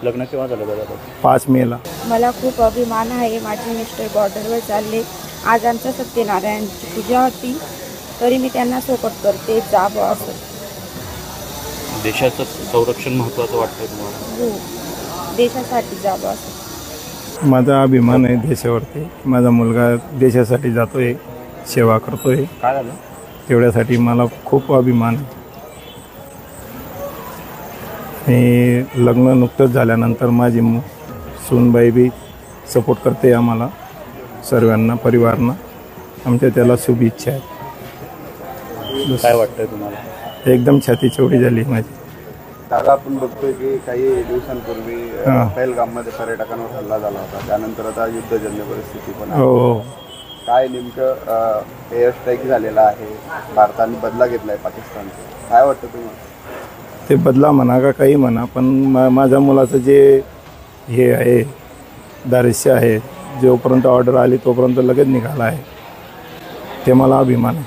लग्न केव्हा झालं दादा? 5 मेला. मला खूप अभिमान आहे. माझे मिस्टर बॉर्डरवर चालले. आज आमच्या सत्यनारायणची पूजा होती, तरी मी त्यांना सपोर्ट करते. जावं असं. देशाचं संरक्षण महत्त्वाचं वाटतं तुम्हाला? हो, देशासाठी जावं असं. माझा अभिमान आहे देशावरती. माझा मुलगा देशासाठी जातोय, सेवा करतोय. काय झालं? तेवढ्यासाठी मला खूप अभिमान आहे. मी लग्न नुकतंच झाल्यानंतर माझी सूनबाई बी सपोर्ट करते आम्हाला सर्वांना, परिवारांना. आमच्या त्याला शुभेच्छा आहेत. काय वाटतंय तुम्हाला? एकदम छाती चौडी झाली माझी. दादा, आपण बघतोय की काही दिवसांपूर्वी पहलगाममध्ये पर्यटकांवर हल्ला झाला होता. त्यानंतर आता युद्धजन्य परिस्थिती पण आहे. हो. काय नेमकं एअर स्ट्राईक झालेला आहे, भारताने बदला घेतला आहे पाकिस्तानचा, काय वाटतं तुम्हाला? ते बदला म्हणा का काही म्हणा, पण माझ्या मुलाचं जे हे आहे दारिश्य आहे, जोपर्यंत ऑर्डर आली तोपर्यंत लगेच निघाला आहे. ते मला अभिमान आहे.